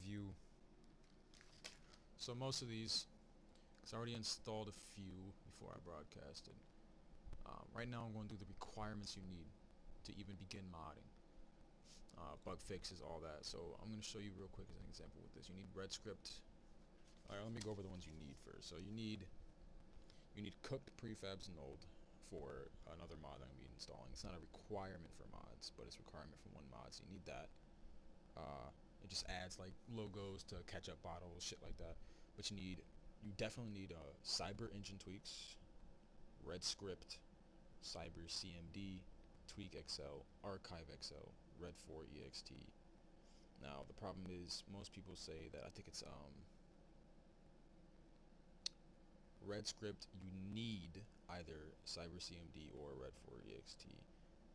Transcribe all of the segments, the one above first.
review. So most of these, because I already installed a few before I broadcasted. Right now I'm going through the requirements you need to even begin modding. Bug fixes, all that. So I'm going to show you real quick as an example with this. You need red script. Alright, let me go over the ones you need first. So you need cooked prefabs node for another mod I'm going to be installing. It's not a requirement for mods, but it's a requirement for one mod, so you need that. It just adds like logos to ketchup bottles, shit like that. But you definitely need Cyber engine tweaks, red script, Cyber CMD, tweak XL, archive XL, red 4 ext. Now the problem is most people say that, I think it's red script, you need either Cyber CMD or red 4 ext,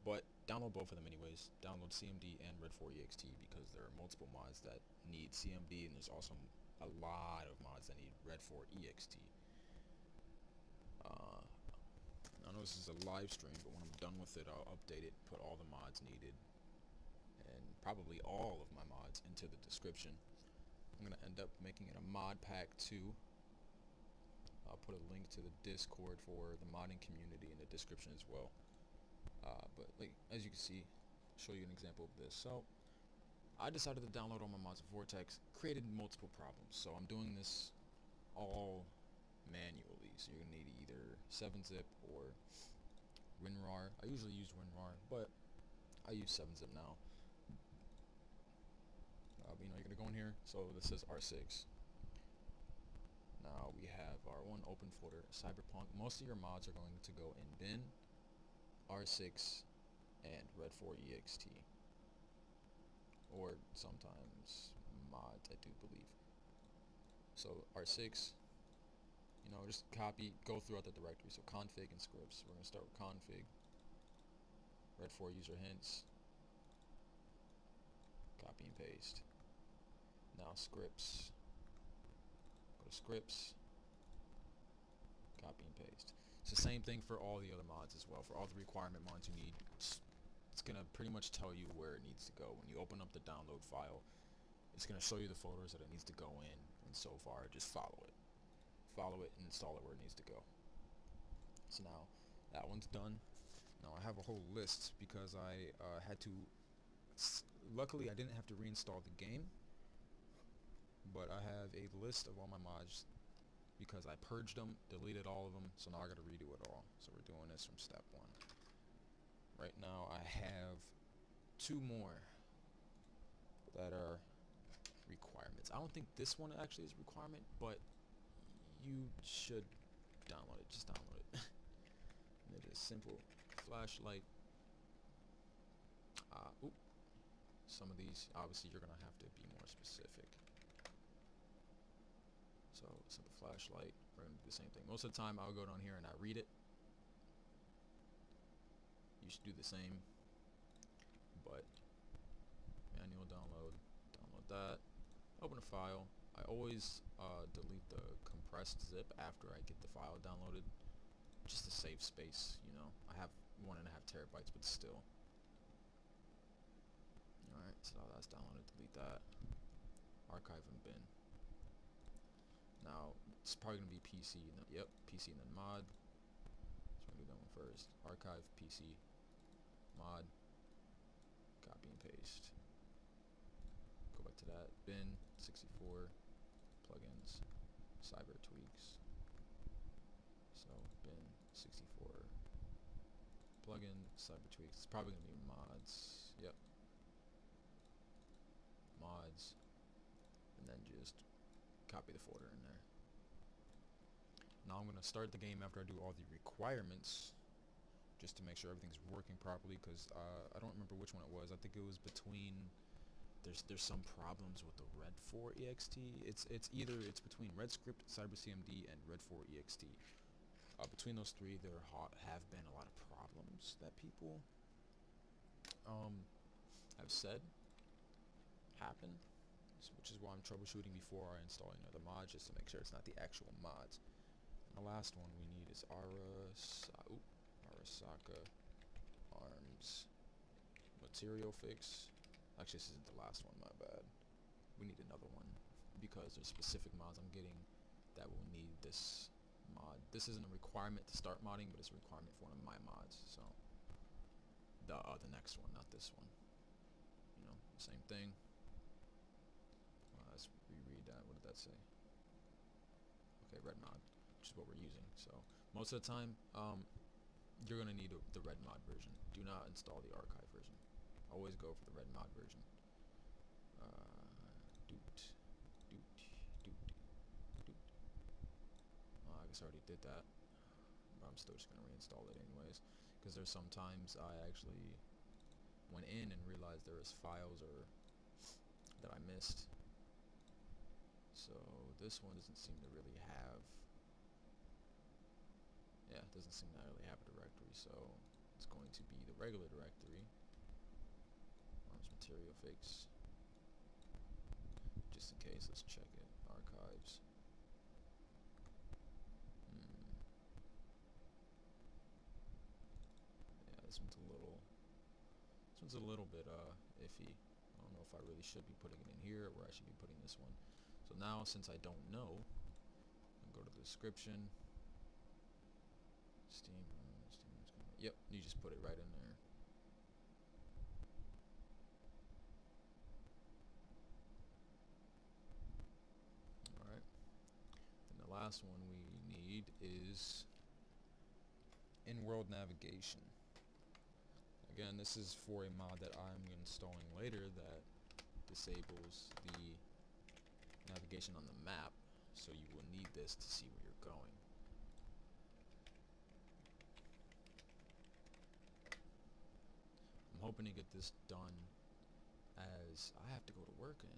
but download both of them anyways. Download CMD and red 4 ext because there are multiple mods that need CMD, and there's also a lot of mods that need red 4 ext. I know this is a live stream, but when I'm done with it, I'll update it, put all the mods needed, and probably all of my mods into the description. I'm going to end up making it a mod pack 2. I'll put a link to the Discord for the modding community in the description as well. But like, as you can see, I'll show you an example of this. So I decided to download all my mods of Vortex, created multiple problems. So I'm doing this all manually. So you're gonna need either 7-zip or WinRAR. I usually use WinRAR, but I use 7-zip now. You're gonna go in here. So this says R6. Now we have our one open folder, Cyberpunk. Most of your mods are going to go in bin, R6, and red 4 ext, or sometimes mods, I do believe. So R6, just copy, go throughout the directory. So config and scripts. We're going to start with config, red 4 user hints, copy and paste. Now scripts. Go to scripts, copy and paste. It's the same thing for all the other mods as well. For all the requirement mods you need, it's gonna pretty much tell you where it needs to go. When you open up the download file, it's gonna show you the folders that it needs to go in, and so far just follow it and install it where it needs to go. So now that one's done. Now I have a whole list because I had to, luckily I didn't have to reinstall the game, but I have a list of all my mods because I purged them, deleted all of them, so now I gotta redo it all. So we're doing this from step 1. Right now I have 2 more that are requirements. I don't think this one actually is a requirement, but you should download it. Just download it. It is simple. Flashlight. Some of these, obviously, you're gonna have to be more specific. So, simple flashlight, we're going to do the same thing. Most of the time, I'll go down here and I read it. You should do the same. But, manual download that. Open a file. I always delete the compressed zip after I get the file downloaded, just to save space, I have 1.5 terabytes, but still. Alright, so that's downloaded, delete that. Archive and bin. Now, it's probably going to be PC, and then, yep, PC and then mod. So we're going to do that one first. Archive, PC, mod, copy and paste. Go back to that. Bin, 64, plugins, cyber tweaks. So, bin, 64, plugin, cyber tweaks. It's probably going to be mods. Yep. Mods. And then just copy the folder in there. Now I'm going to start the game after I do all the requirements, just to make sure everything's working properly, because I don't remember which one it was. I think it was between, there's some problems with the red 4 ext. It's between red script, cyber CMD, and red 4 ext. Between those 3, there have been a lot of problems that people have said happen, which is why I'm troubleshooting before I install any other mods, just to make sure it's not the actual mods. And the last one we need is Arasaka Arms material fix. Actually, this isn't the last one, my bad. We need another one. because there's specific mods I'm getting that will need this mod. This isn't a requirement to start modding, but it's a requirement for one of my mods. So the next one, not this one. You know, same thing. Let's reread that. What did that say? Okay, red mod, which is what we're using. So most of the time, you're gonna need the red mod version. Do not install the archive version. Always go for the red mod version. I guess I already did that, but I'm still just gonna reinstall it anyways, because there's sometimes I actually went in and realized there was files or that I missed. So this one doesn't seem to really have, it doesn't seem to really have a directory, so it's going to be the regular directory. Arms material fix. Just in case, let's check it. Archives. Yeah, this one's a little bit iffy. I don't know if I really should be putting it in here or where I should be putting this one. So now, since I don't know, I'm gonna go to the description. Steam. Yep, you just put it right in there. Alright. And the last one we need is in-world navigation. Again, this is for a mod that I'm installing later that disables the navigation on the map, so you will need this to see where you're going. I'm hoping to get this done, as I have to go to work and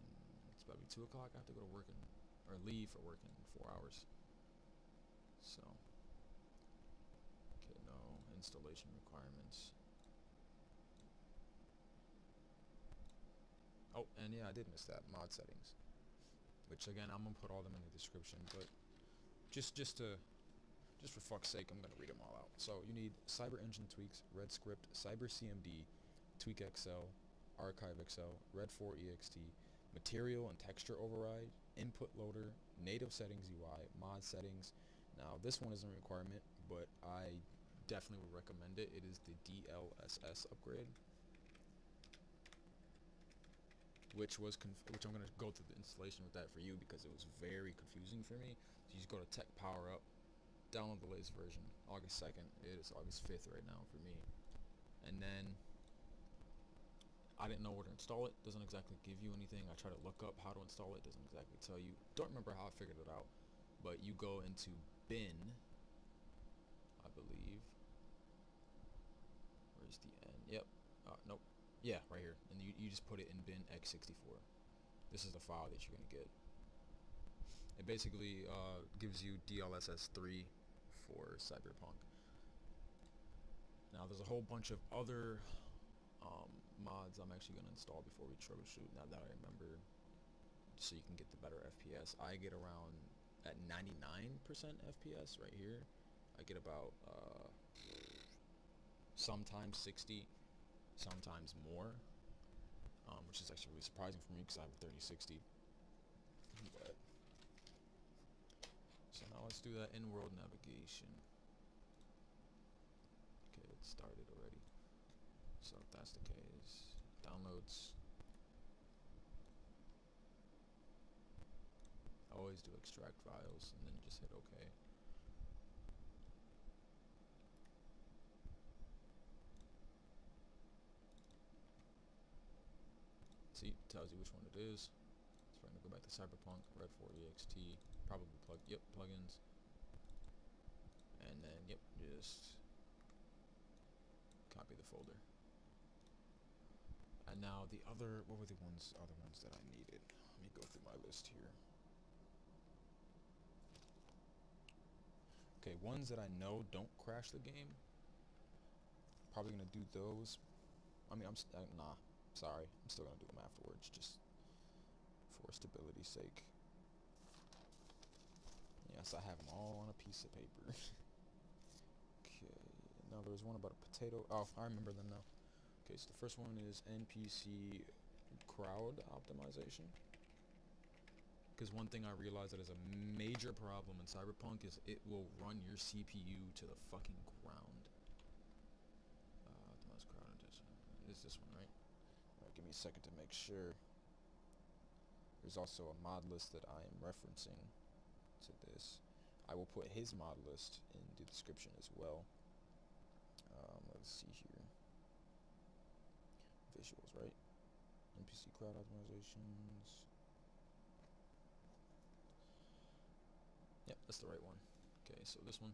it's about to be 2 o'clock. I have to go to work or leave for work in 4 hours. So, okay, no installation requirements. Oh, and yeah, I did miss that, mod settings, which again I'm gonna put all them in the description, but just for fuck's sake, I'm gonna read them all out. So you need Cyber Engine tweaks, Red Script, Cyber CMD, Tweak XL, Archive XL, Red 4 EXT, Material and Texture Override, Input Loader, Native Settings UI, Mod Settings. Now this one isn't a requirement, but I definitely would recommend it. It is the DLSS upgrade, which I'm gonna go through the installation with that for you because it was very confusing for me. So you just go to Tech Power Up, download the latest version, August 2nd. It is August 5th right now for me. And then I didn't know where to install it. Doesn't exactly give you anything. I try to look up how to install it. Doesn't exactly tell you. Don't remember how I figured it out, but you go into bin, I believe. Where's the N? Yep. Nope. Yeah, right here. And you just put it in bin x64. This is the file that you're gonna get. It basically gives you DLSS 3 for Cyberpunk. Now there's a whole bunch of other mods I'm actually gonna install before we troubleshoot. Now that I remember, so you can get the better FPS. I get around at 99% FPS right here. I get about sometimes 60, sometimes more, which is actually really surprising for me because I have a 3060. But so now let's do that in-world navigation. Okay, it started already. So if that's the case, downloads. I always do extract files and then just hit OK. See, it tells you which one it is. So we're gonna go back to Cyberpunk, Red 4 EXT, probably plugins, and then just copy the folder. And now the other, what were the other ones that I needed? Let me go through my list here. Okay, ones that I know don't crash the game. Probably gonna do those. I mean, sorry, I'm still gonna do them afterwards, just for stability's sake. Yes, I have them all on a piece of paper. Okay, now there was one about a potato. Oh, I remember them now. Okay, so the first one is NPC crowd optimization. Because one thing I realized that is a major problem in Cyberpunk is it will run your CPU to the fucking ground. The most crowded is this one, right? Alright, give me a second to make sure. There's also a mod list that I am referencing to this. I will put his mod list in the description as well. Let's see here. Visuals, right? NPC crowd optimizations. Yep, that's the right one. Okay, so this one.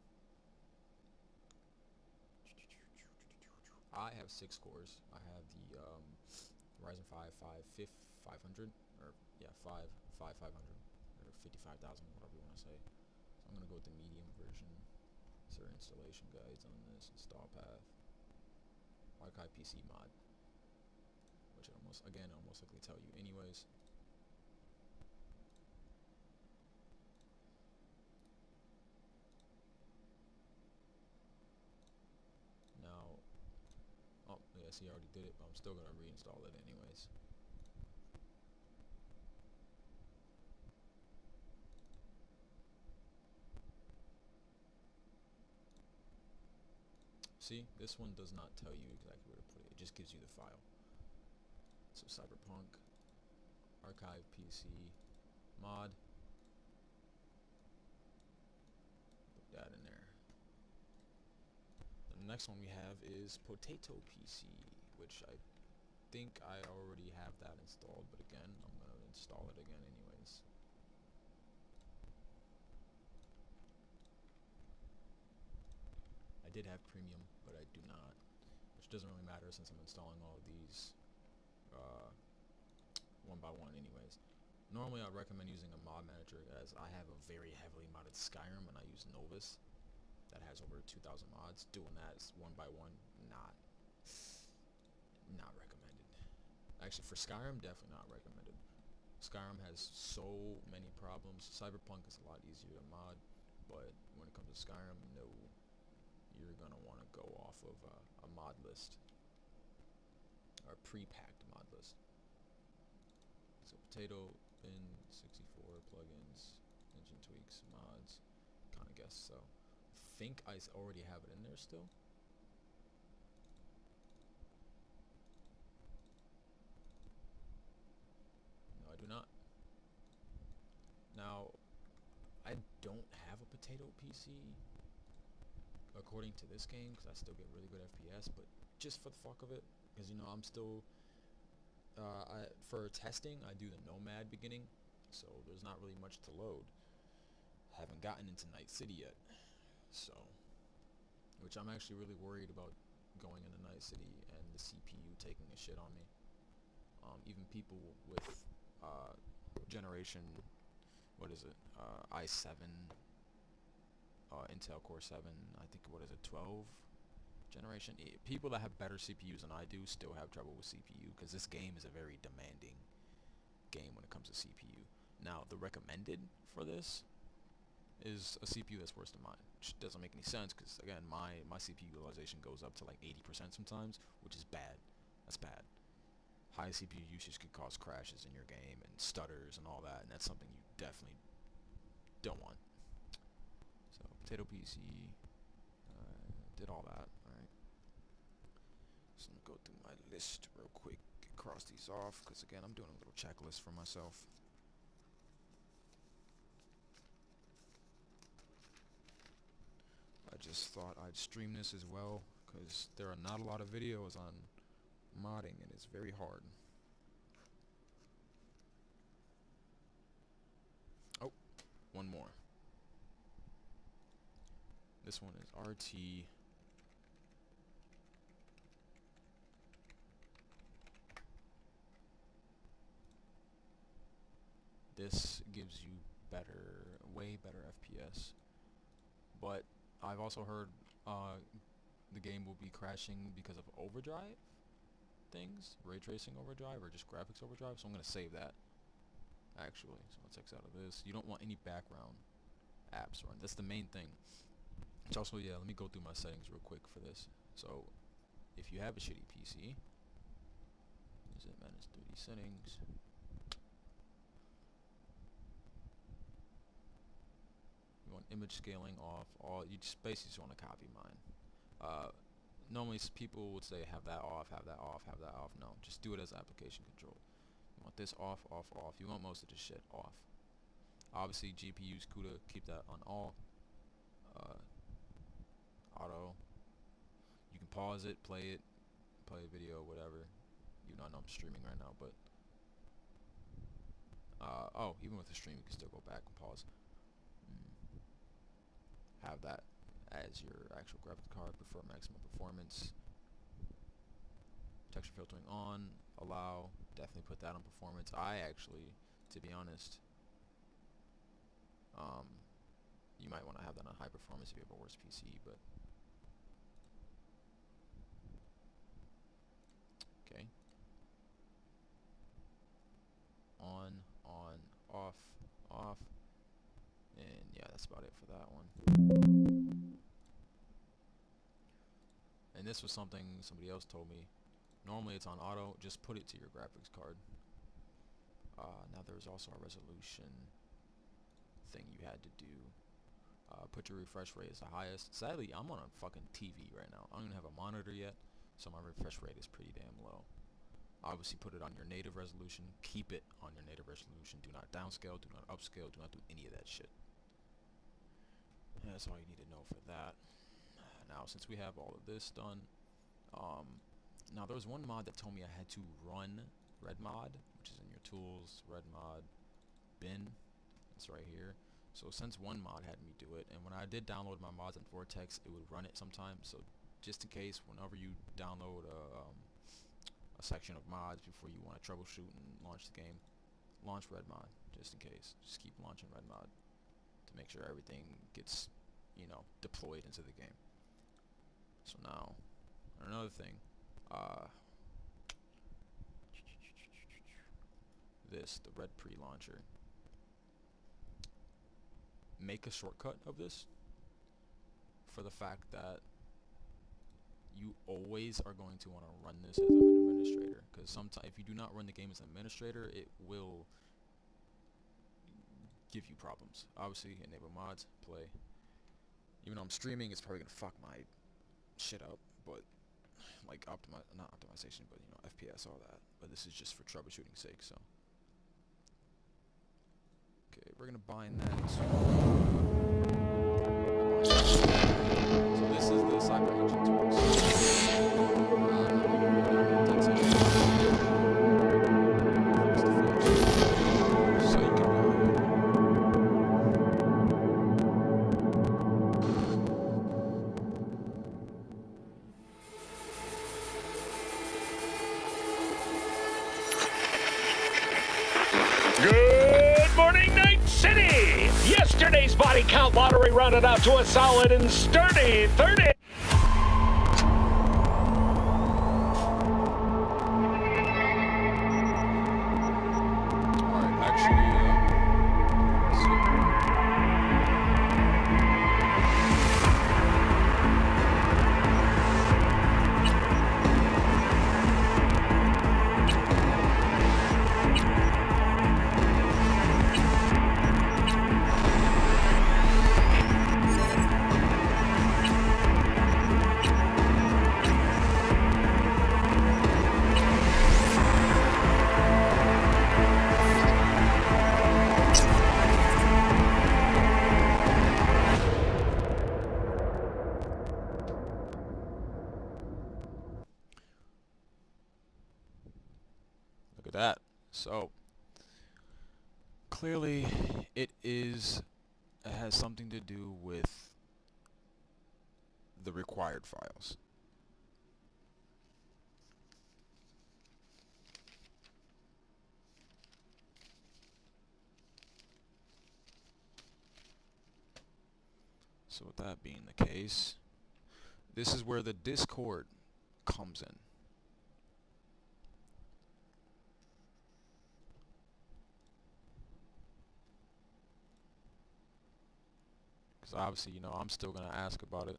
I have 6 cores. I have the Ryzen 5 500, or yeah, 500, or 55,000, whatever you want to say. So I'm gonna go with the medium version. There are installation guides on this. Install path. Archive PC mod, which I almost likely tell you anyways. Now, oh yes, he already did it, but I'm still gonna reinstall it anyways. See, this one does not tell you exactly where to put it. It just gives you the file. So Cyberpunk, archive PC, mod. Put that in there. The next one we have is Potato PC, which I think I already have that installed, but again, I'm going to install it again anyways. I did have premium, but I do not, which doesn't really matter since I'm installing all of these one by one anyways. Normally I recommend using a mod manager, as I have a very heavily modded Skyrim and I use Novus that has over 2,000 mods. Doing that is one by one, not recommended. Actually, for Skyrim, definitely not recommended. Skyrim has so many problems. Cyberpunk is a lot easier to mod, but when it comes to Skyrim, no. You're gonna want to go off of a mod list, or pre-packed mod list. So Potato, bin, 64 plugins, engine tweaks, mods, kind of guess so. I think I already have it in there still. No, I do not. Now, I don't have a Potato PC according to this game, because I still get really good FPS, but just for the fuck of it, because you know I'm still for testing I do the Nomad beginning, so there's not really much to load. Haven't gotten into Night City yet, so which I'm actually really worried about going into Night City and the CPU taking a shit on me. Even people with generation, what is it, i7 Intel Core 7, I think, what is it, 12 generation. People that have better CPUs than I do still have trouble with CPU, because this game is a very demanding game when it comes to CPU. Now, the recommended for this is a CPU that's worse than mine, which doesn't make any sense, because again, my CPU utilization goes up to like 80% sometimes, which is bad. That's bad. High CPU usage could cause crashes in your game and stutters and all that, and that's something you definitely don't want. So Potato PC, did all that. Alright, so I'm gonna go through my list real quick, cross these off, because again, I'm doing a little checklist for myself. I just thought I'd stream this as well, because there are not a lot of videos on modding and it's very hard. Oh, one more. This one is RT. This gives you way better FPS. But I've also heard the game will be crashing because of overdrive things, ray tracing overdrive, or just graphics overdrive. So I'm gonna save that. Actually, so let's X out of this. You don't want any background apps run. That's the main thing. It's also, yeah, let me go through my settings real quick for this. So if you have a shitty PC, is it manage 3D settings? image scaling off. All you just basically just want to copy mine. Normally people would say have that off, have that off, have that off. No, just do it as application control. You want this off, off, off. You want most of this shit off. Obviously GPU's CUDA, keep that on all. Auto. You can pause it, play a video, whatever. You know, I know I'm streaming right now, but oh, even with the stream you can still go back and pause. Have that as your actual graphics card. Prefer maximum performance. Texture filtering on. Allow. Definitely put that on performance. I actually, to be honest, you might want to have that on high performance if you have a worse PC, but okay. On, off, off, and yeah, that's about it for that one. And this was something somebody else told me. Normally it's on auto, just put it to your graphics card. Now there's also a resolution thing you had to do. Put your refresh rate as the highest. Sadly, I'm on a fucking TV right now. I don't even have a monitor yet, so my refresh rate is pretty damn low. Obviously put it on your native resolution. Keep it on your native resolution. Do not downscale, do not upscale, do not do any of that shit. And that's all you need to know for that. Now, since we have all of this done, now there was one mod that told me I had to run redmod, which is in your tools, redmod bin. It's right here. So since one mod had me do it, and when I did download my mods in Vortex, it would run it sometimes. So just in case, whenever you download a section of mods before you want to troubleshoot and launch the game, launch redmod just in case. Just keep launching redmod to make sure everything gets, you know, deployed into the game. So now, another thing, the red pre-launcher. Make a shortcut of this for the fact that you always are going to want to run this as an administrator, because sometimes if you do not run the game as an administrator, it will give you problems. Obviously, enable mods, play. Even though I'm streaming, it's probably gonna fuck my shit up, but like not optimization, but you know, FPS, all that. But this is just for troubleshooting sake, so. Okay, we're gonna bind that. So this is the Cyberpunk tools. So you can Good morning, Night City! Yesterday's body count lottery rounded out to a solid and sturdy 30. Alright, actually, look at that. So clearly it has something to do with the required files. So with that being the case, this is where the Discord comes in. Because obviously, you know, I'm still going to ask about it.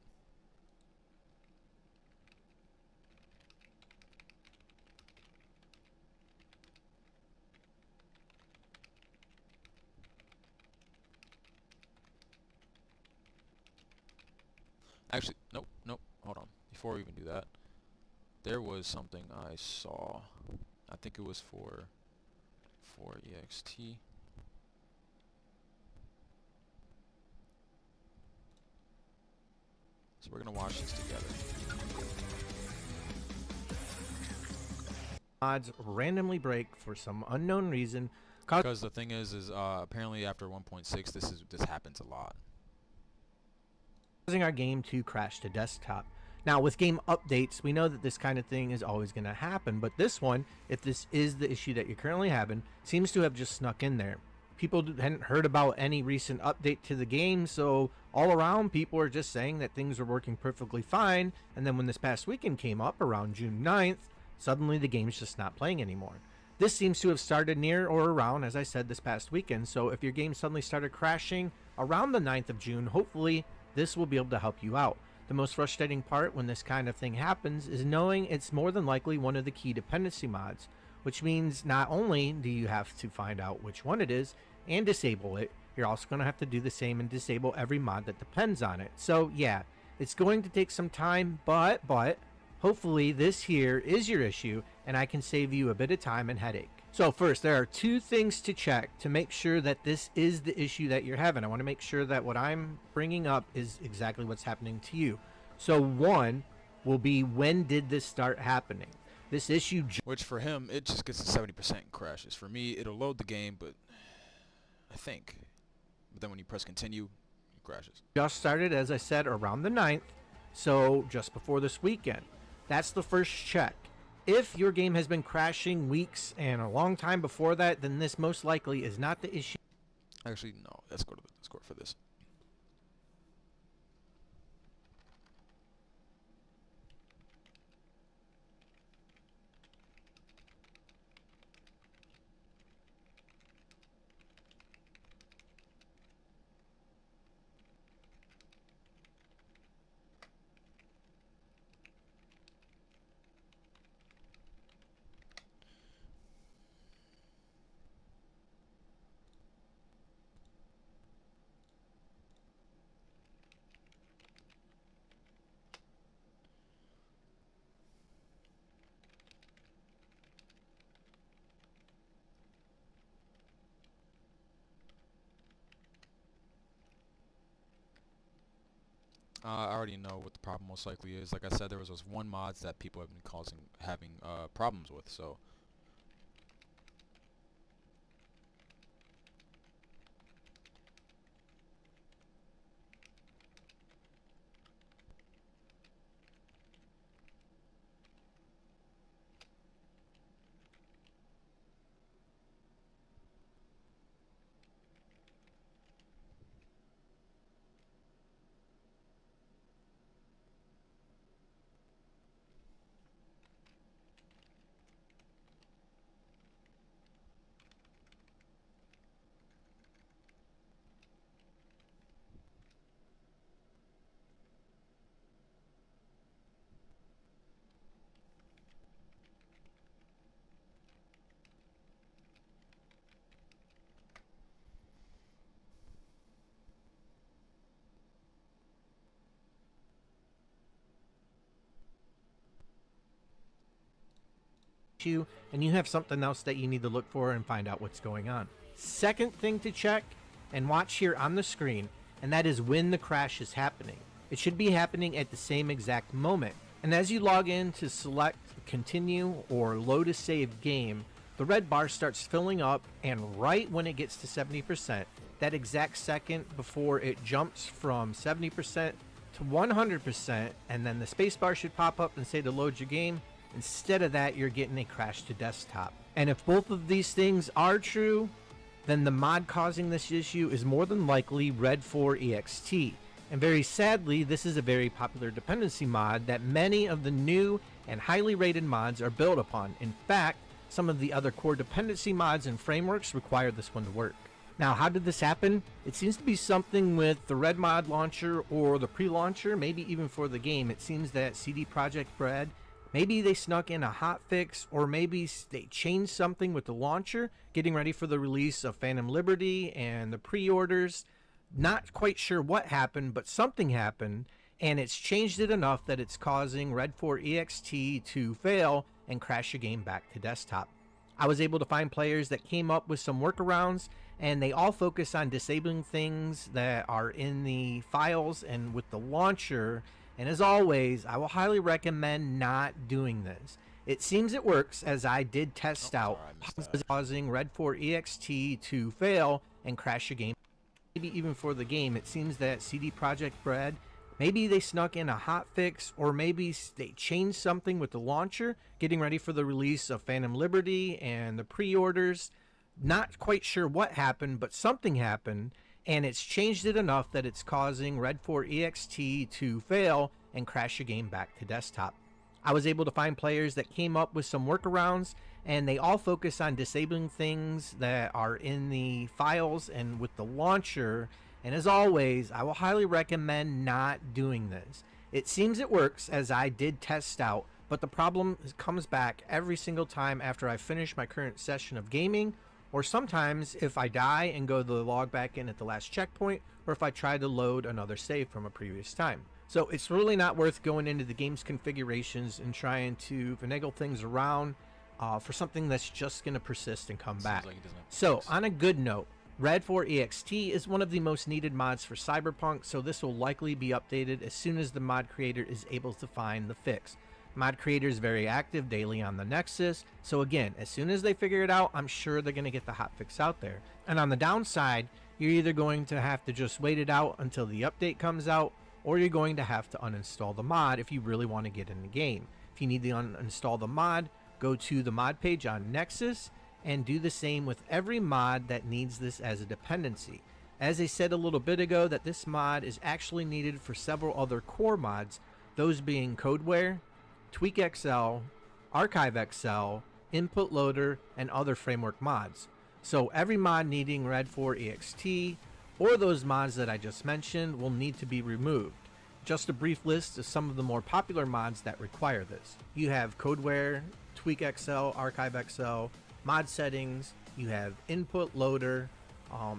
Actually, nope, nope. Hold on. Before we even do that, there was something I saw. I think it was for EXT. So we're gonna watch this together. Mods randomly break for some unknown reason, Because the thing is apparently after 1.6, this happens a lot. causing our game to crash to desktop. Now, with game updates, we know that this kind of thing is always going to happen, but this one, if this is the issue that you're currently having, seems to have just snuck in there. People hadn't heard about any recent update to the game, so all around people are just saying that things are working perfectly fine, and then when this past weekend came up around June 9th, suddenly the game's just not playing anymore. This seems to have started near or around, as I said, this past weekend, so if your game suddenly started crashing around the 9th of June, hopefully this will be able to help you out. The most frustrating part when this kind of thing happens is knowing it's more than likely one of the key dependency mods, which means not only do you have to find out which one it is and disable it, you're also going to have to do the same and disable every mod that depends on it. So yeah, it's going to take some time, but hopefully this here is your issue and I can save you a bit of time and headache. So first, there are two things to check to make sure that this is the issue that you're having. I want to make sure that what I'm bringing up is exactly what's happening to you. So one will be, when did this start happening? This issue, Which for him, it just gets to 70% and crashes. For me, it'll load the game, but I think. But then when you press continue, it crashes. just started, as I said, around the 9th, so just before this weekend. That's the first check. If your game has been crashing weeks and a long time before that, then this most likely is not the issue. Actually, no. Let's go to the Discord for this. I already know what the problem most likely is. Like I said, there was those one mods that people have been having problems with. So And you have something else that you need to look for and find out what's going on. Second thing to check and watch here on the screen, and that is when the crash is happening. It should be happening at the same exact moment. And as you log in to select continue or load a save game, the red bar starts filling up, and right when it gets to 70%, that exact second before it jumps from 70% to 100%, and then the space bar should pop up and say to load your game. Instead of that, you're getting a crash to desktop. And if both of these things are true, then the mod causing this issue is more than likely Red 4 EXT. And very sadly, this is a very popular dependency mod that many of the new and highly rated mods are built upon. In fact, some of the other core dependency mods and frameworks require this one to work. Now, how did this happen? It seems to be something with the Red mod launcher or the pre-launcher, maybe even for the game. It seems that CD Projekt Red, maybe they snuck in a hotfix, or maybe they changed something with the launcher, getting ready for the release of Phantom Liberty and the pre-orders. Not quite sure what happened, but something happened, and it's changed it enough that it's causing Red 4 EXT to fail and crash your game back to desktop. I was able to find players that came up with some workarounds, and they all focus on disabling things that are in the files and with the launcher. And as always, I will highly recommend not doing this. It seems it works, as I did test out, causing Red 4 EXT to fail and crash your game. Maybe even for the game, it seems that CD Projekt Red, maybe they snuck in a hot fix, or maybe they changed something with the launcher, getting ready for the release of Phantom Liberty and the pre-orders. Not quite sure what happened, but something happened, and it's changed it enough that it's causing Red 4 EXT to fail and crash your game back to desktop. I was able to find players that came up with some workarounds, and they all focus on disabling things that are in the files and with the launcher. And as always, I will highly recommend not doing this. It seems it works, as I did test out, but the problem comes back every single time after I finish my current session of gaming, or sometimes if I die and go to log back in at the last checkpoint, or if I try to load another save from a previous time. So it's really not worth going into the game's configurations and trying to finagle things around for something that's just going to persist and come back. So on a good note, Red 4 EXT is one of the most needed mods for Cyberpunk, so this will likely be updated as soon as the mod creator is able to find the fix. Mod creator is very active daily on the Nexus, so again, as soon as they figure it out, I'm sure they're going to get the hotfix out there. And on the downside, you're either going to have to just wait it out until the update comes out, or you're going to have to uninstall the mod if you really want to get in the game. If you need to uninstall the mod, go to the mod page on Nexus and do the same with every mod that needs this as a dependency. As I said a little bit ago, that this mod is actually needed for several other core mods, those being Codeware, TweakXL, ArchiveXL, Input Loader, and other framework mods. So every mod needing Red 4 EXT or those mods that I just mentioned will need to be removed. Just a brief list of some of the more popular mods that require this. You have Codeware, TweakXL, ArchiveXL, mod settings, you have Input Loader,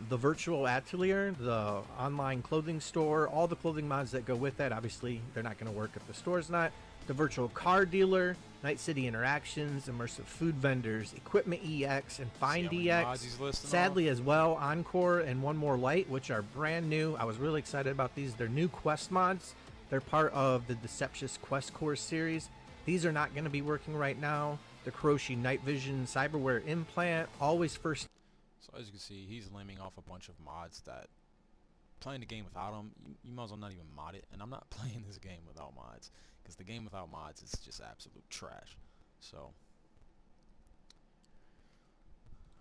the Virtual Atelier, the online clothing store, all the clothing mods that go with that. Obviously, they're not going to work if the store's not. The Virtual Car Dealer, Night City Interactions, Immersive Food Vendors, Equipment EX, and Find EX. Sadly as well, Encore and One More Light, which are brand new. I was really excited about these. They're new Quest mods. They're part of the Deceptious Quest Core series. These are not going to be working right now. The Kuroshi Night Vision Cyberware Implant, always first. So as you can see, he's laming off a bunch of mods that playing the game without them, you might as well not even mod it. And I'm not playing this game without mods, because the game without mods is just absolute trash. So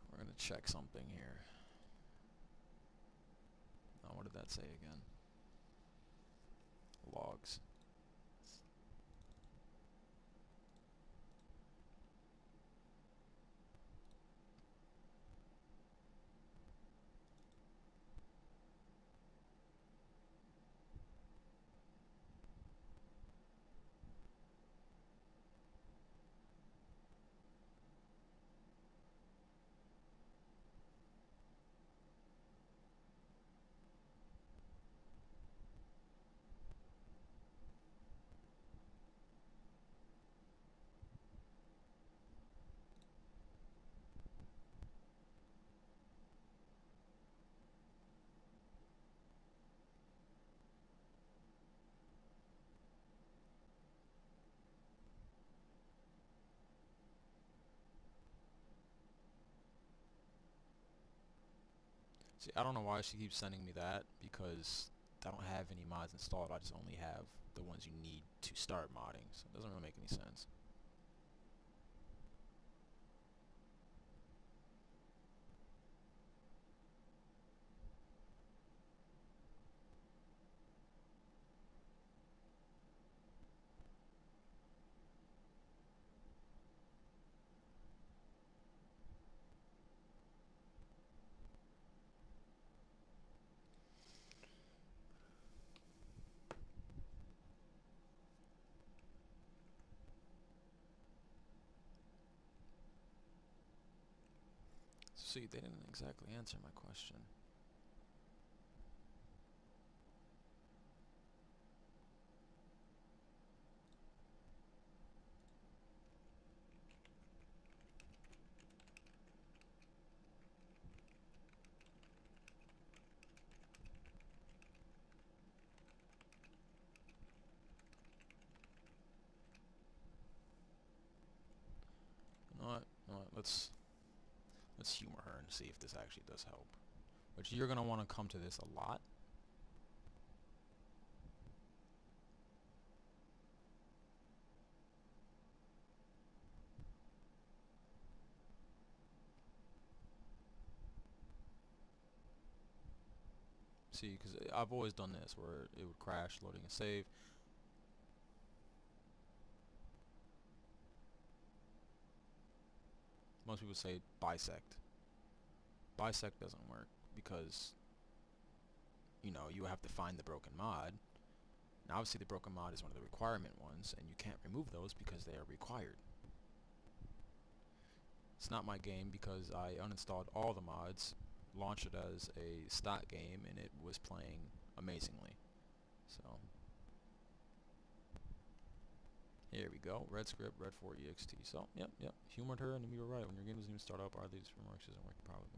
we're gonna check something here. Now, what did that say again? Logs. See, I don't know why she keeps sending me that, because I don't have any mods installed. I just only have the ones you need to start modding, so it doesn't really make any sense. See, they didn't exactly answer my question. let's humor her and see if this actually does help. Which you're gonna want to come to this a lot. See, because I've always done this where it would crash loading a save. Most people say bisect. Bisect doesn't work because, you know, you have to find the broken mod. Now obviously the broken mod is one of the requirement ones, and you can't remove those because they are required. It's not my game because I uninstalled all the mods, launched it as a stock game, and it was playing amazingly. So here we go. Red script, red 4 ext. So yep, humored her, and we were right. When your game doesn't even start up, or these remarks isn't working properly.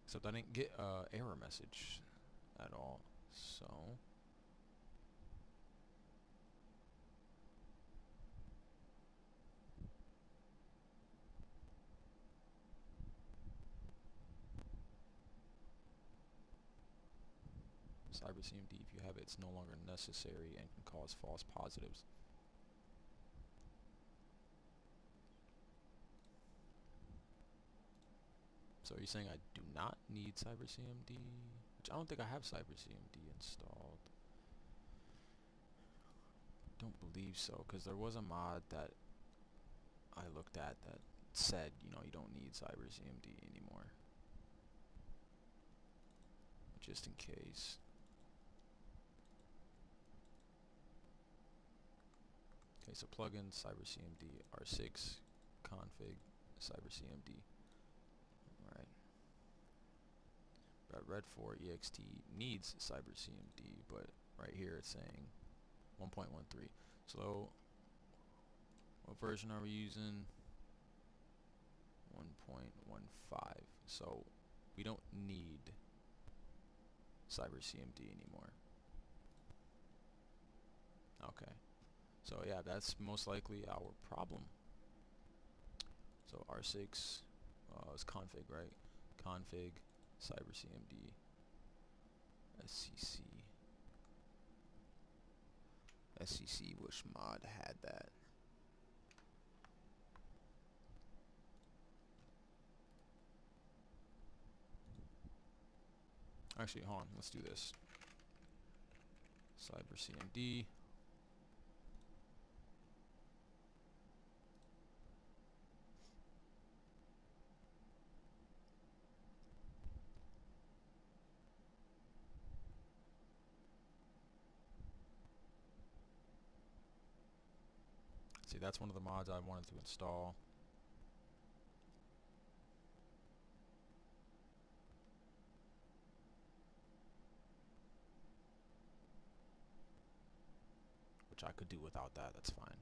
Except I didn't get error message at all. So Cyber CMD, if you have it, it's no longer necessary and can cause false positives. So are you saying I do not need Cyber CMD? Which I don't think I have Cyber CMD installed. Don't believe so, because there was a mod that I looked at that said, you know, you don't need Cyber CMD anymore. Just in case. Okay, so plugin Cyber CMD R6 config Cyber CMD. Alright. But Red 4 ext needs Cyber CMD, but right here it's saying 1.13. So what version are we using? 1.15. So we don't need Cyber CMD anymore. Okay. So yeah, that's most likely our problem. So R6 is config, right? Config Cyber CMD SCC. SCC, which mod had that? Actually, hold on, let's do this. Cyber CMD. See, that's one of the mods I wanted to install. Which I could do without that, that's fine.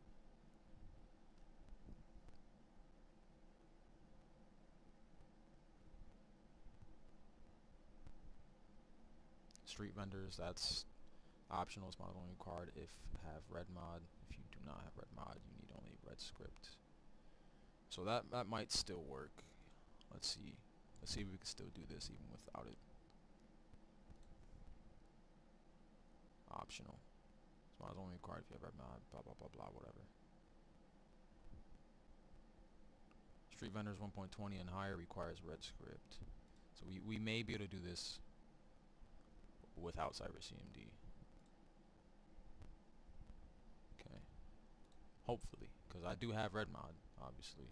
Street vendors, that's optional. It's mod only required if have red mod. If you do not have red mod, you need only red script. So that might still work. Let's see. Let's see if we can still do this even without it. Optional. It's mod only required if you have red mod. Blah blah blah blah. Whatever. Street vendors 1.20 and higher requires red script. So we may be able to do this without Cyber CMD. Okay. Hopefully, because I do have red mod, obviously.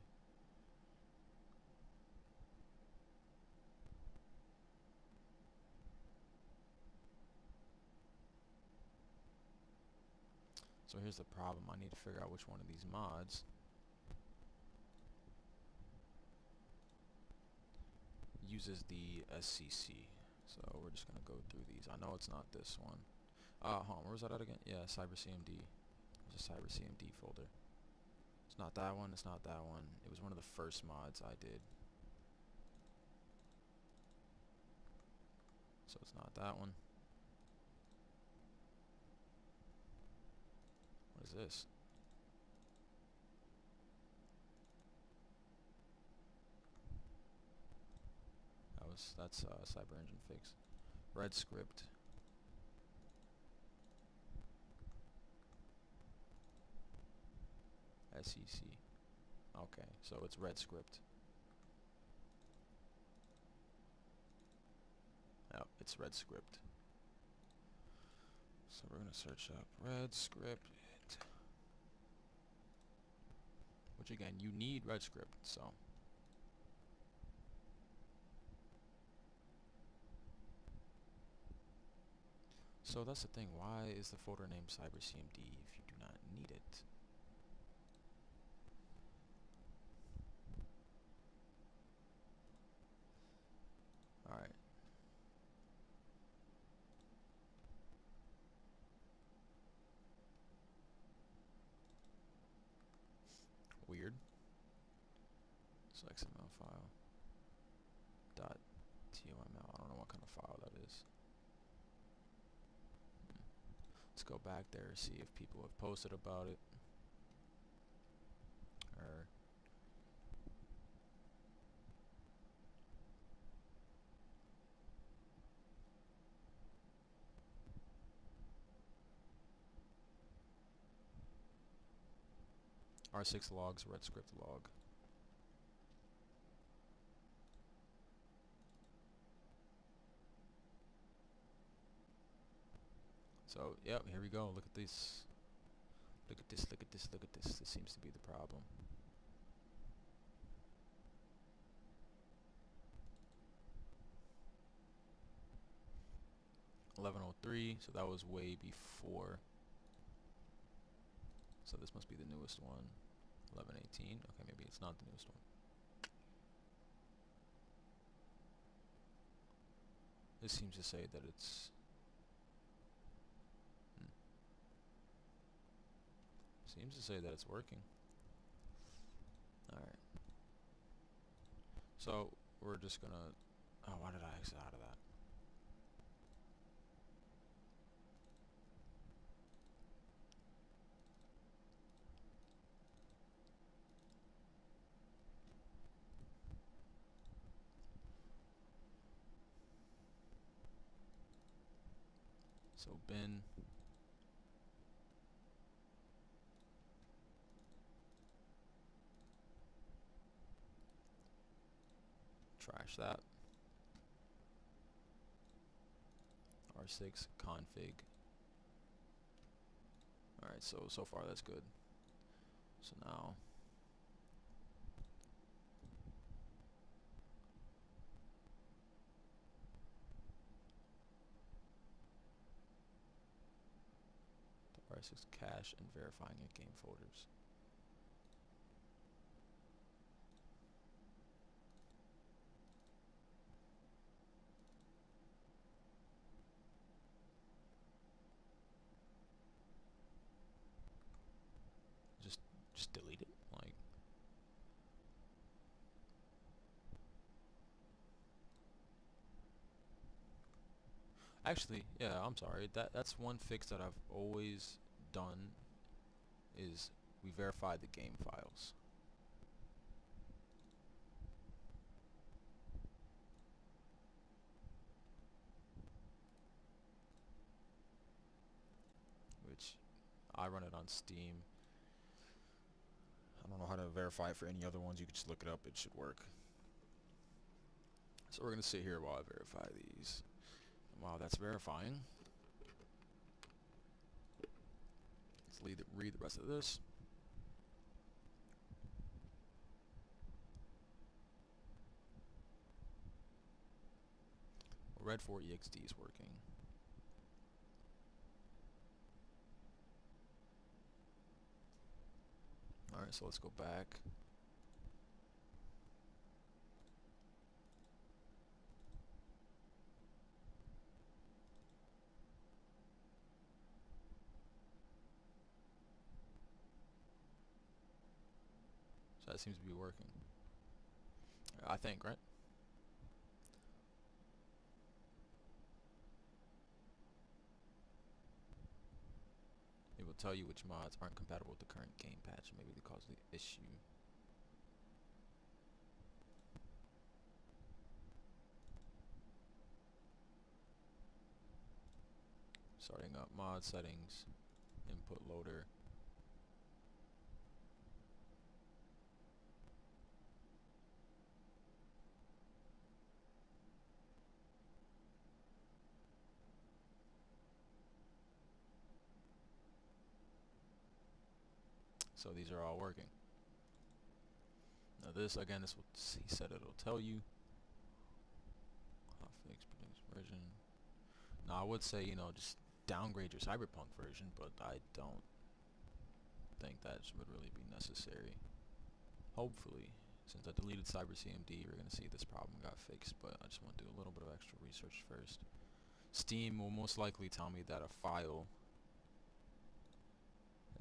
So here's the problem. I need to figure out which one of these mods uses the SCC. So we're just gonna go through these. I know it's not this one. Hold on, where was that at again? Yeah, Cyber CMD. There's a Cyber CMD folder. It's not that one, it's not that one. It was one of the first mods I did. So it's not that one. What is this? was. That's Cyber Engine fix. Red script. SEC. Okay, so it's red script. Yep, it's red script. So we're gonna search up red script. Which again, you need red script, so. So that's the thing, why is the folder named CyberCMD if you do not need it? Alright. Weird. So XML file. .toml. I don't know what kind of file that is. Let's go back there and see if people have posted about it. Or R6 logs, red script log. So, yep, here we go. Look at this. Look at this, look at this, look at this. This seems to be the problem. .1103, so that was way before. So this must be the newest one. 1118. Okay, maybe it's not the newest one. This seems to say that it's seems to say that it's working. Alright. So we're just gonna why did I exit out of that? So bin trash that. R6 config. Alright, so far that's good. So now the R6 cache and verifying at game folders. Just delete it. Like, actually, yeah, I'm sorry. That's one fix that I've always done is we verify the game files. Which I run it on Steam. I don't know how to verify it for any other ones. You can just look it up. It should work. So we're going to sit here while I verify these. And while that's verifying, let's read the rest of this. Red 4 EXD is working. Alright, so let's go back. So that seems to be working. I think, right? It will tell you which mods aren't compatible with the current game patch, maybe they cause the issue. Starting up mod settings, input loader. So these are all working. Now this, again, this will, he said it'll tell you. Hotfix, produce version. Now I would say, you know, just downgrade your Cyberpunk version, but I don't think that would really be necessary. Hopefully, since I deleted CyberCMD, we're going to see this problem got fixed, but I just want to do a little bit of extra research first. Steam will most likely tell me that a file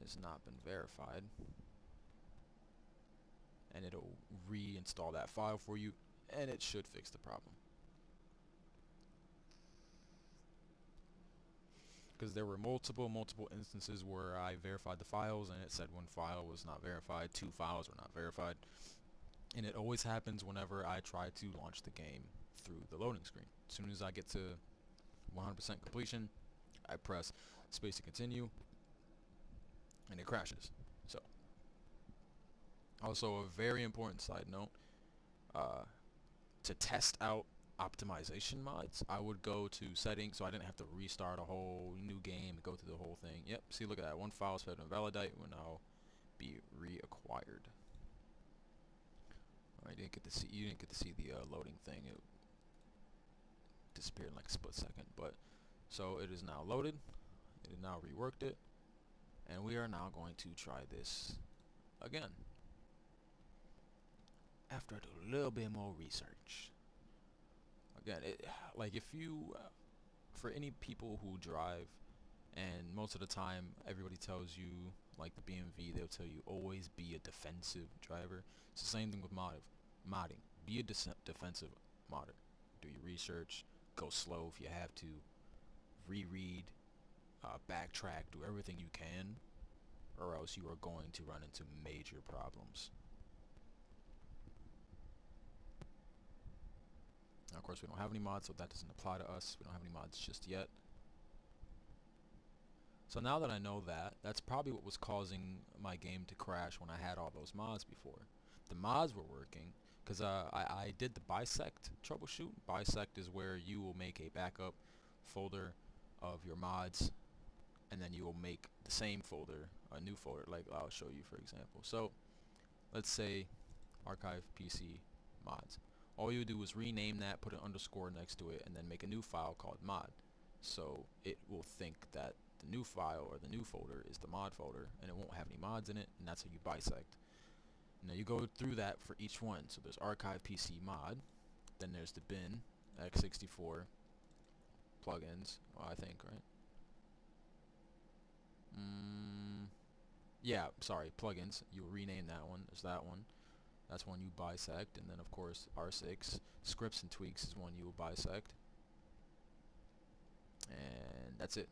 has not been verified, and it'll reinstall that file for you, and it should fix the problem. Because there were multiple instances where I verified the files and it said one file was not verified, 2 files were not verified, and it always happens whenever I try to launch the game through the loading screen. As soon as I get to 100% completion, I press space to continue and it crashes. So also a very important side note, to test out optimization mods, I would go to settings, so I didn't have to restart a whole new game and go through the whole thing. Yep, see, look at that, one file is fed to invalidate, will now be reacquired. Alright, you didn't get to see the loading thing. It disappeared in like a split second, but so it is now loaded, it has now reworked it, and we are now going to try this again after I do a little bit more research. Again, like if you, for any people who drive, and most of the time everybody tells you, like the BMV, they'll tell you always be a defensive driver. It's the same thing with modding. Be a defensive modder. Do your research, go slow if you have to, reread, backtrack, do everything you can, or else you are going to run into major problems. Now, of course, we don't have any mods, so that doesn't apply to us. We don't have any mods just yet. So now that I know that, that's probably what was causing my game to crash when I had all those mods before. The mods were working, because I did the bisect troubleshoot. Bisect is where you will make a backup folder of your mods, and then you will make the same folder, a new folder, like I'll show you for example. So let's say archive PC mods. All you do is rename that, put an underscore next to it, and then make a new file called mod. So it will think that the new file or the new folder is the mod folder, and it won't have any mods in it, and that's how you bisect. Now you go through that for each one. So there's archive PC mod, then there's the bin, x64 plugins, well, I think, right? Yeah, sorry, plugins. You'll rename that one. There's that one. That's one you bisect, and then of course R6 scripts and tweaks is one you will bisect, and that's it.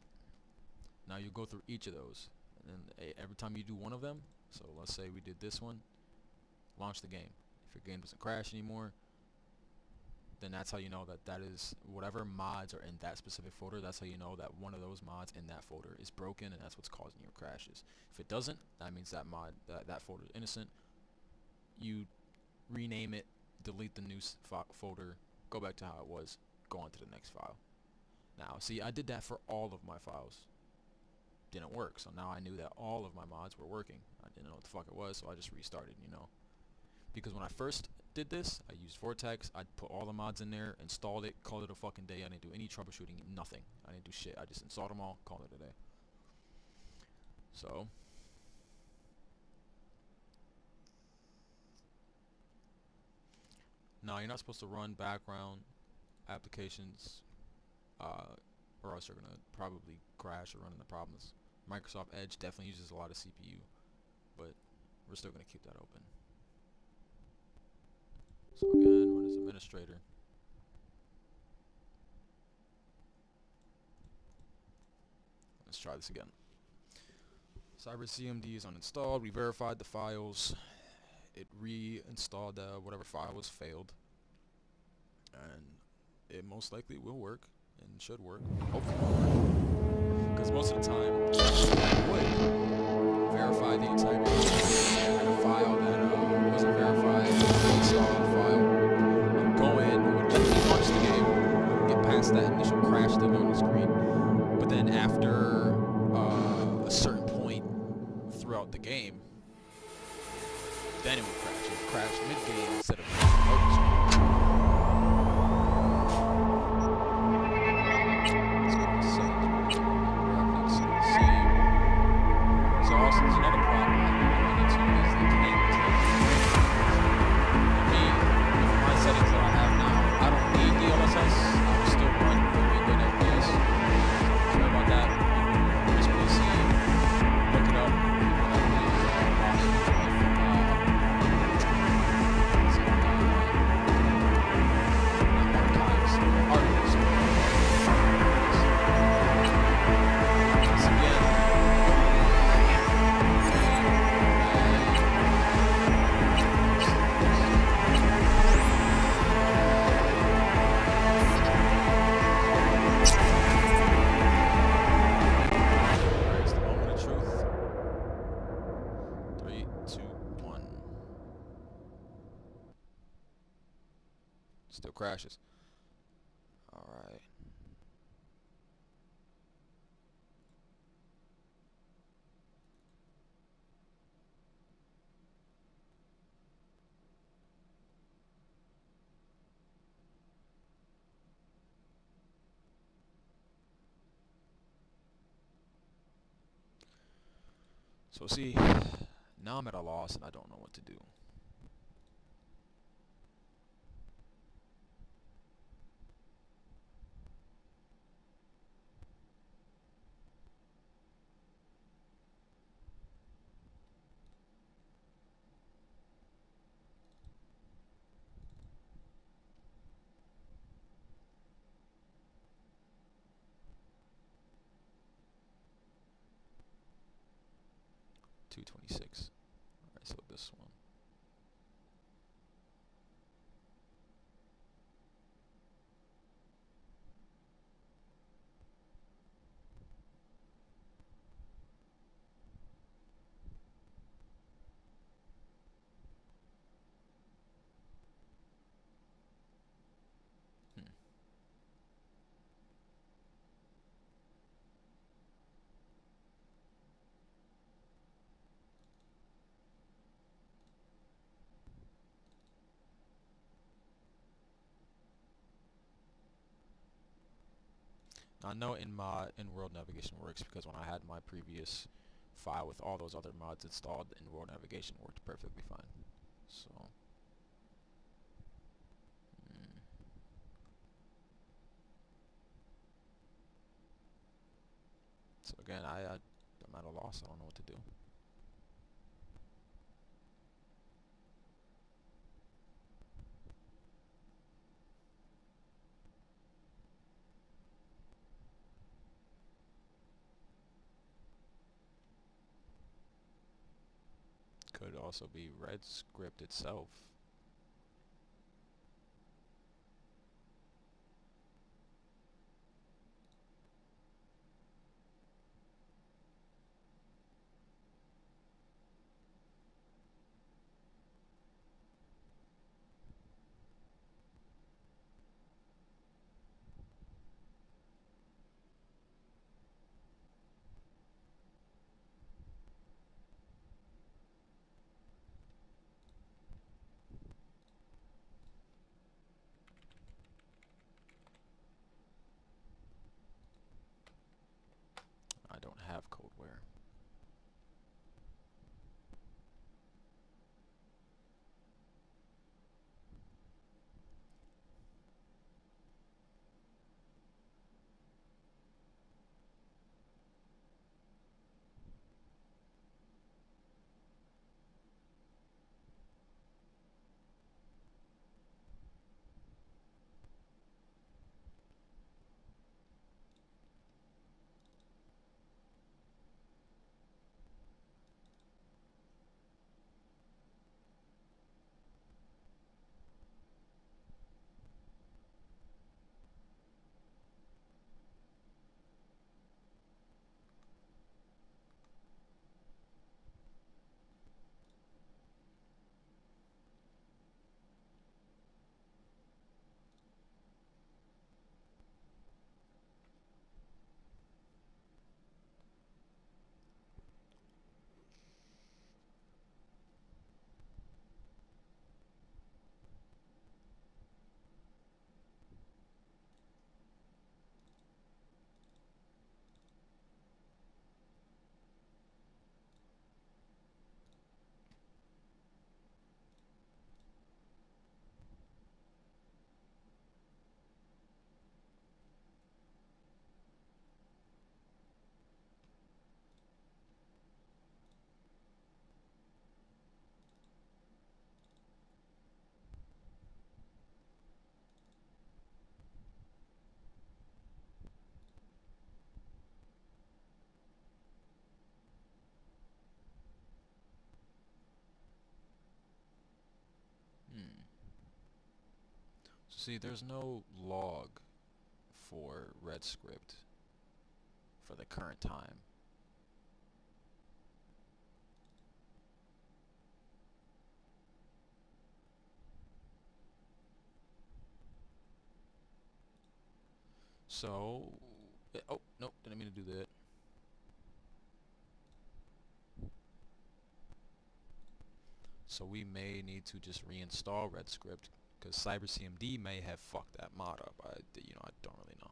Now you go through each of those, and then every time you do one of them, so let's say we did this one, launch the game. If your game doesn't crash anymore, then that's how you know that that is whatever mods are in that specific folder. That's how you know that one of those mods in that folder is broken, and that's what's causing your crashes. If it doesn't, that means that that folder is innocent. You rename it, delete the new folder, go back to how it was, go on to the next file. Now, see, I did that for all of my files. Didn't work, so now I knew that all of my mods were working. I didn't know what the fuck it was, so I just restarted, you know. Because when I first did this, I used Vortex, I put all the mods in there, installed it, called it a fucking day. I didn't do any troubleshooting, nothing. I didn't do shit. I just installed them all, called it a day. So no, you're not supposed to run background applications, or else you're going to probably crash or run into problems. Microsoft Edge definitely uses a lot of CPU, but we're still going to keep that open. So again, run as administrator. Let's try this again. CyberCMD is uninstalled. We verified the files. It reinstalled whatever file was failed, and it most likely will work and should work. Hopefully it'll work. Because most of the time, I would verify the integrity of a file that wasn't verified, install the file, and go in, it would launch the game, get past that initial crash that on the screen. But then after a certain point throughout the game, then it would crash. It would crash mid-game instead of loading screen. So also there's another problem I run into is the connectivity. Me, with my settings that I have now, I don't need DLSS. I will still run very good FPS. Sorry about that. This PC, look it up. Still crashes. Alright. So see, now I'm at a loss and I don't know what to do. $226. Alright, so this one. I know in-world navigation works because when I had my previous file with all those other mods installed, in-world navigation worked perfectly fine. So, so again, I'm at a loss. I don't know what to do. Could also be Red script itself. See, there's no log for RedScript for the current time. So, oh, nope, didn't mean to do that. So we may need to just reinstall RedScript because CyberCMD may have fucked that mod up. I don't really know.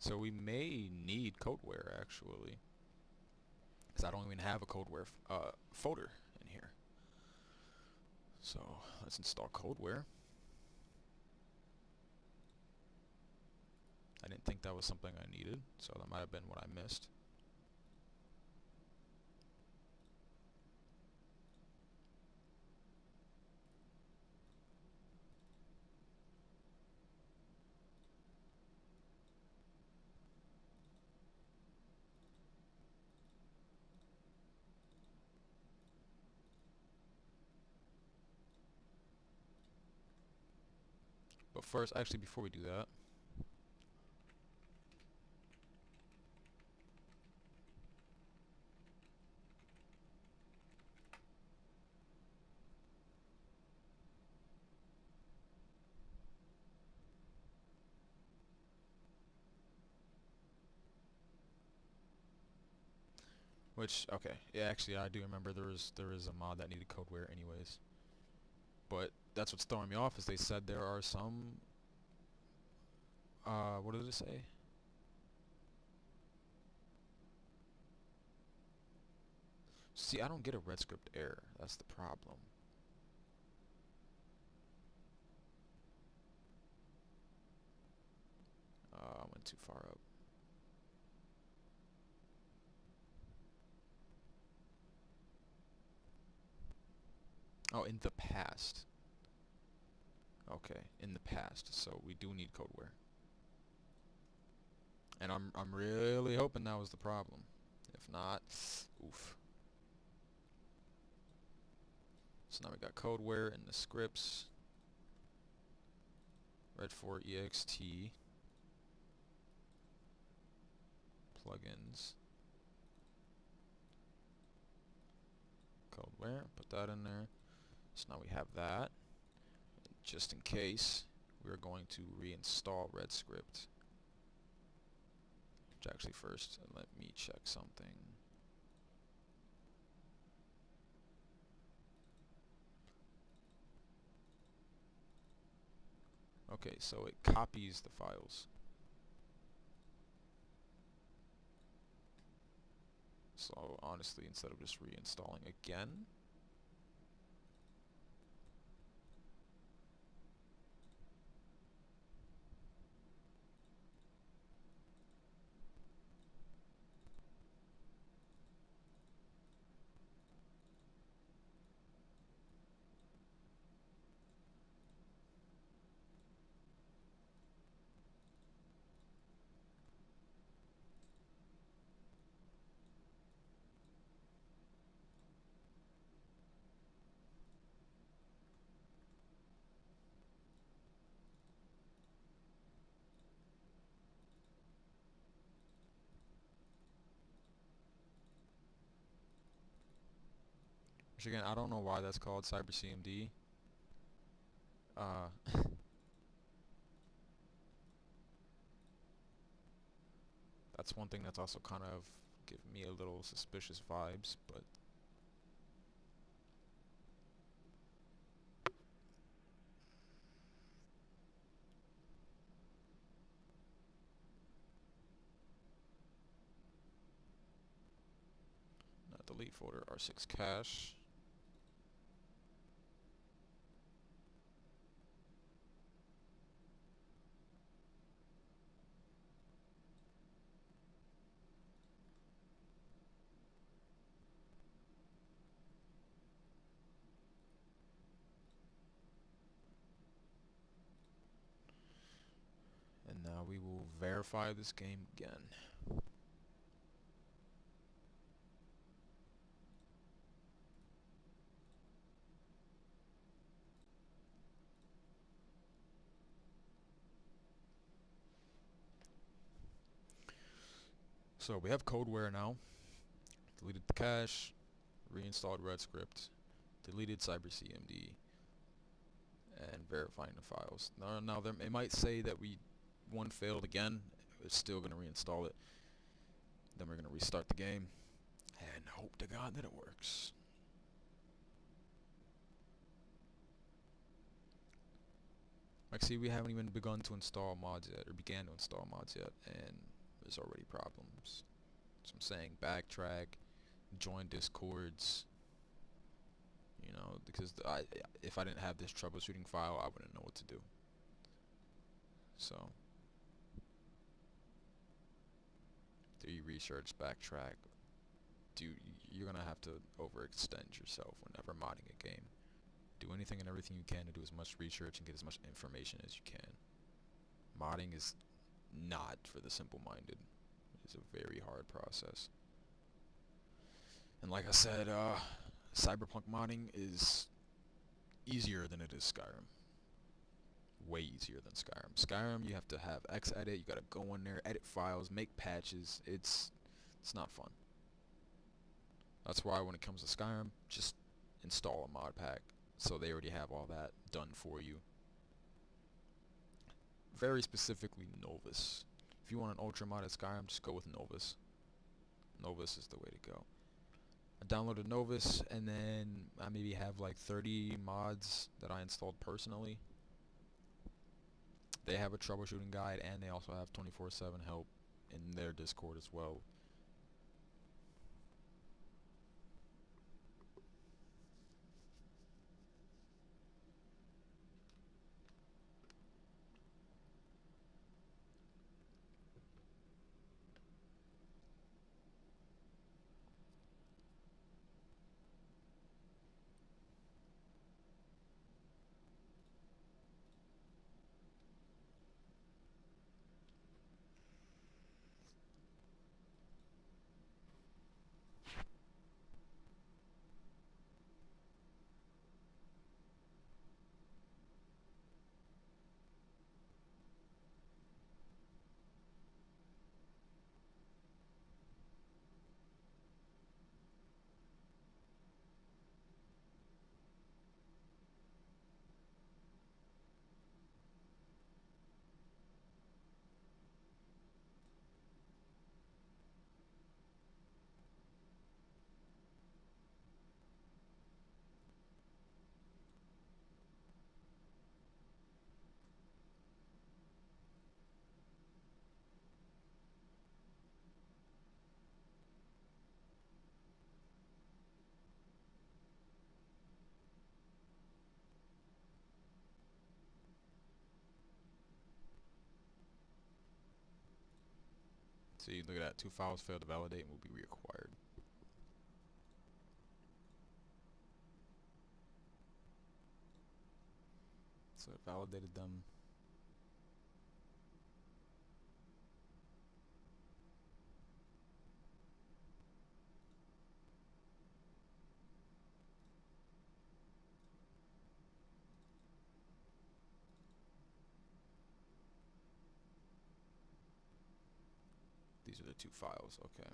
So we may need codeware actually, because I don't even have a codeware folder in here. So let's install codeware. I didn't think that was something I needed, so that might have been what I missed. But first, actually, before we do that, okay, yeah, actually, I do remember there is a mod that needed codeware anyways. But that's what's throwing me off is they said there are some, what did it say? See, I don't get a RedScript error. That's the problem. I went too far up. Oh, in the past. Okay, in the past. So we do need codeware. And I'm really hoping that was the problem. If not, oof. So now we got codeware in the scripts. Red4ext. Plugins. Codeware, put that in there. So now we have that. Just in case, we're going to reinstall RedScript. Which actually first, let me check something. Okay, so it copies the files. So honestly, instead of just reinstalling again, which again, I don't know why that's called CyberCMD. That's one thing that's also kind of giving me a little suspicious vibes, but not delete folder, R6 cache. we will verify this game again. So we have codeware now. Deleted the cache, reinstalled Red Script, deleted CyberCMD, and verifying the files. Now it might say that one failed again. It's still going to reinstall it. Then we're going to restart the game and hope to God that it works. Like, see, we haven't even begun to install mods yet, or began to install mods yet, and there's already problems. So I'm saying backtrack, join discords, you know, because if I didn't have this troubleshooting file, I wouldn't know what to do. So, do you research, backtrack? You're gonna have to overextend yourself whenever modding a game. Do anything and everything you can to do as much research and get as much information as you can. Modding is not for the simple-minded. It's a very hard process. And like I said, Cyberpunk modding is easier than it is Skyrim. Way easier than Skyrim. Skyrim, you have to have Xedit, you gotta go in there, edit files, make patches. It's not fun. That's why when it comes to Skyrim, just install a mod pack. So they already have all that done for you. Very specifically Novus. If you want an ultra modded Skyrim, just go with Novus. Novus is the way to go. I downloaded Novus, and then I maybe have like 30 mods that I installed personally. They have a troubleshooting guide, and they also have 24/7 help in their Discord as well. See, look at that. 2 files failed to validate and will be reacquired. So it validated them. These are the 2 files, okay.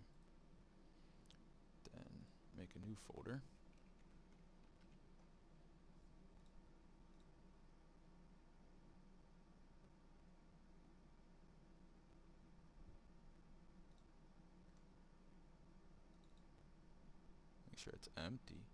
Then make a new folder. Make sure it's empty.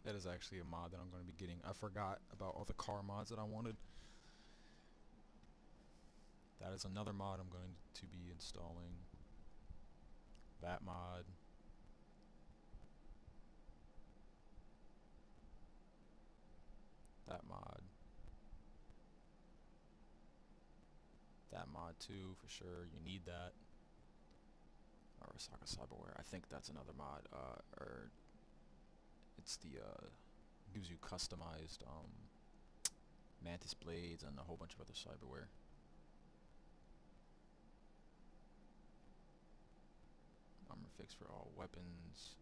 That is actually a mod that I'm going to be getting. I forgot about all the car mods that I wanted. That is another mod I'm going to be installing. That mod. That mod. That mod too, for sure. You need that. Arasaka Cyberware. I think that's another mod. Or it's the gives you customized mantis blades and a whole bunch of other cyberware. Armor fix for all weapons.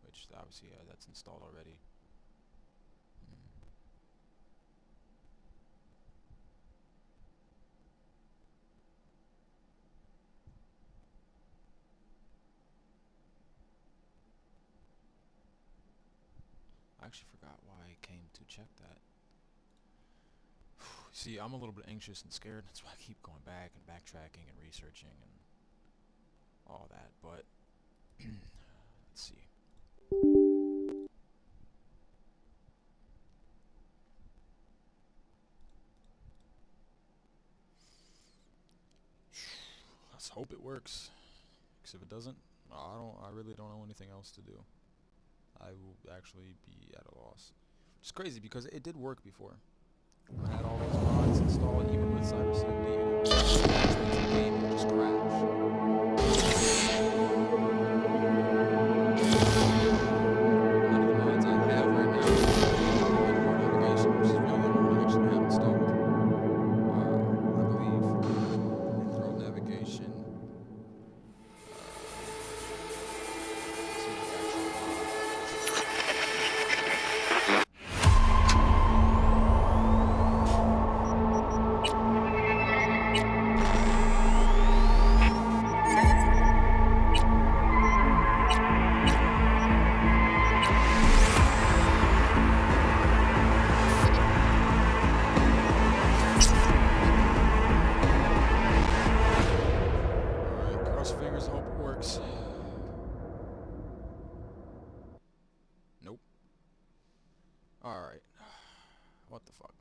Which obviously that's installed already. I actually forgot why I came to check that. See, I'm a little bit anxious and scared. That's why I keep going back and backtracking and researching and all that. But let's see. Let's hope it works. Because if it doesn't, I really don't know anything else to do. I will actually be at a loss. Which is crazy because it did work before. I had all those mods installed, even with Cyberpunk, the game would just crash. None of the mods I have right now are navigation, which is really the one I actually have installed. I believe throw navigation. Nope. Alright. What the fuck?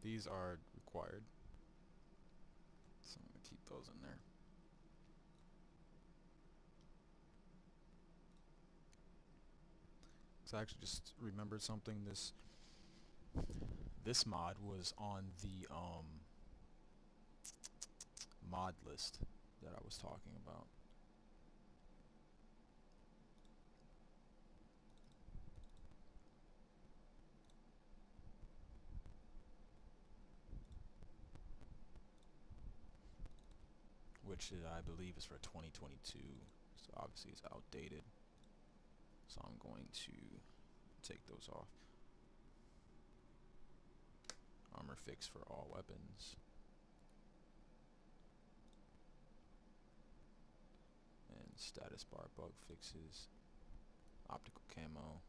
These are required. So I'm going to keep those in there. So I actually just remembered something. This mod was on the mod list that I was talking about. which I believe is for 2022. So obviously it's outdated. So I'm going to take those off. Armor fix for all weapons. And status bar bug fixes. Optical camo.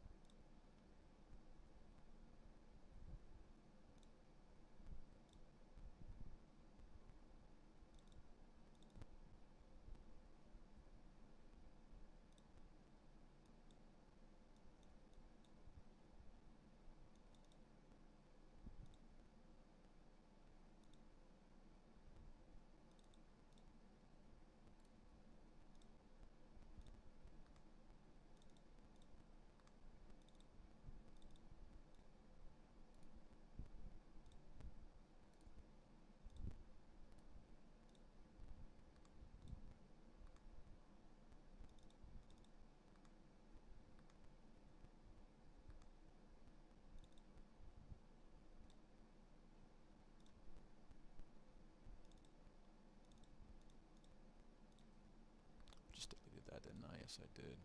Just deleted that, didn't I? Yes, I did.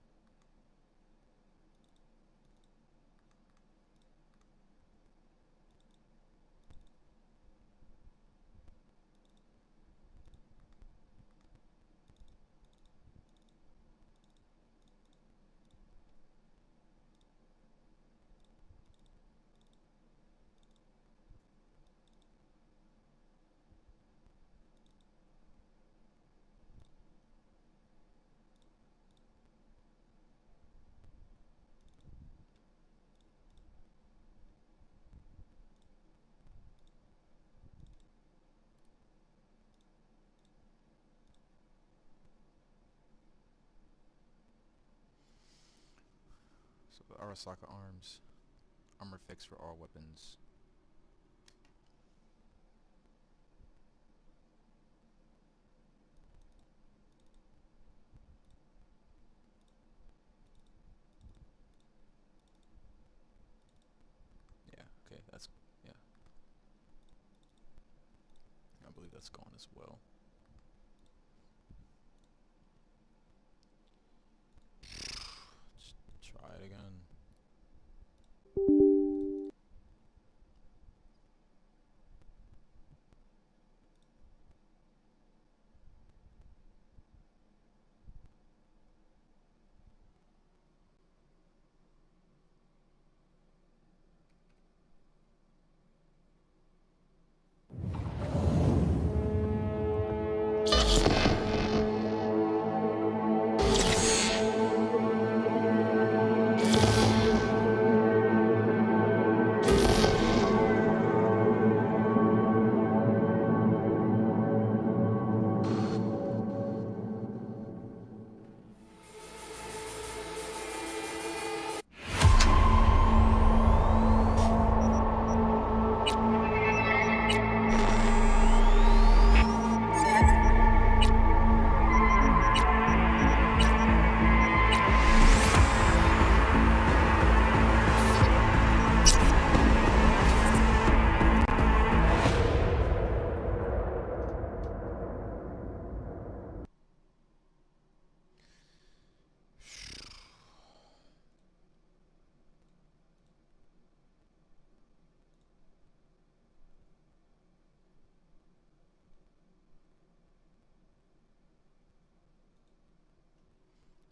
So the Arasaka arms. Armor fix for all weapons. Yeah, okay, that's, yeah. I believe that's gone as well. Just try it again.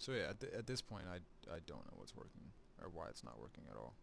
So yeah, at this point, I don't know what's working or why it's not working at all.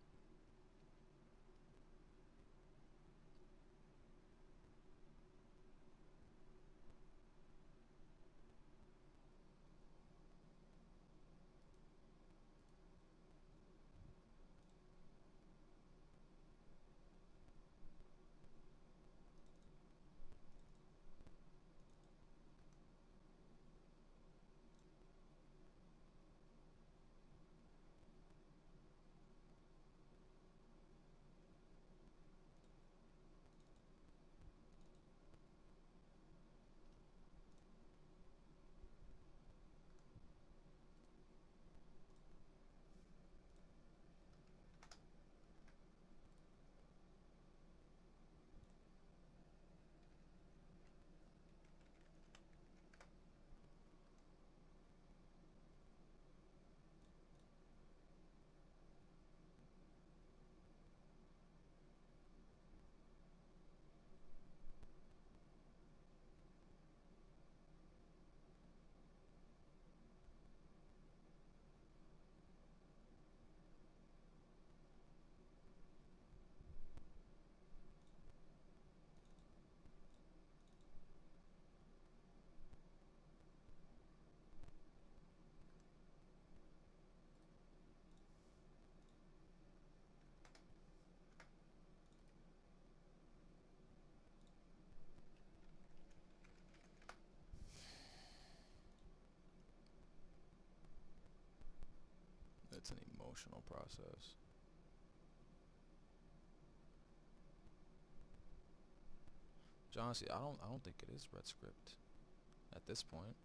it's an emotional process. Which honestly, I don't think it is red script at this point.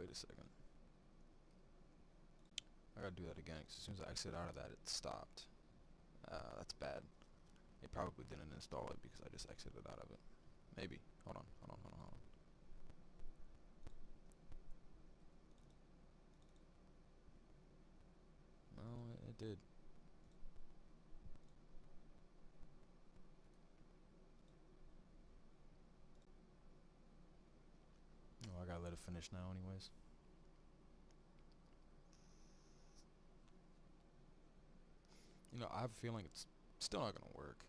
wait a second. I gotta do that again, 'cause as soon as I exit out of that, it stopped. That's bad. It probably didn't install it because I just exited out of it. Maybe. Hold on. No, it did. Oh, I gotta let it finish now anyways. You know, I have a feeling it's still not gonna work.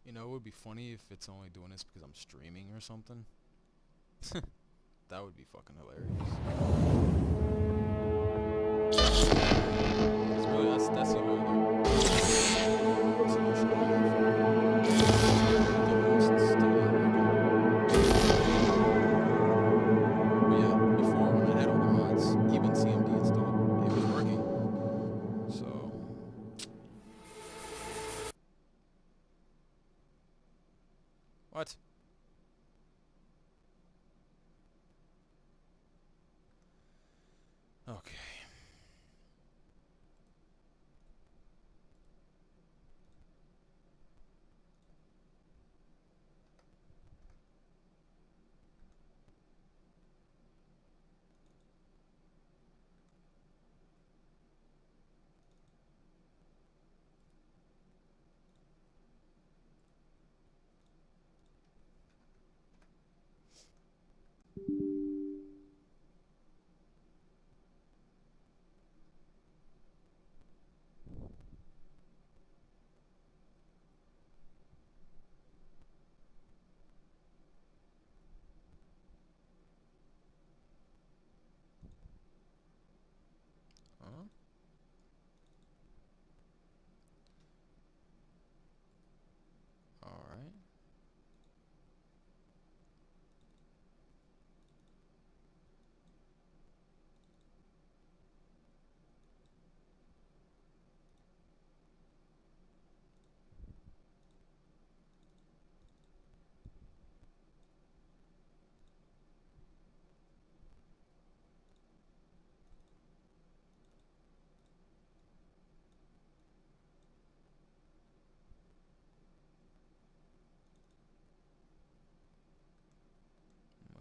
You know, it would be funny if it's only doing this because I'm streaming or something. That would be fucking hilarious. That's the only solution I have. The host is still not working. But yeah, before when I had all the mods, even CMD installed, it was working. So what? Okay.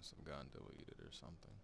Must have gotten deleted or something.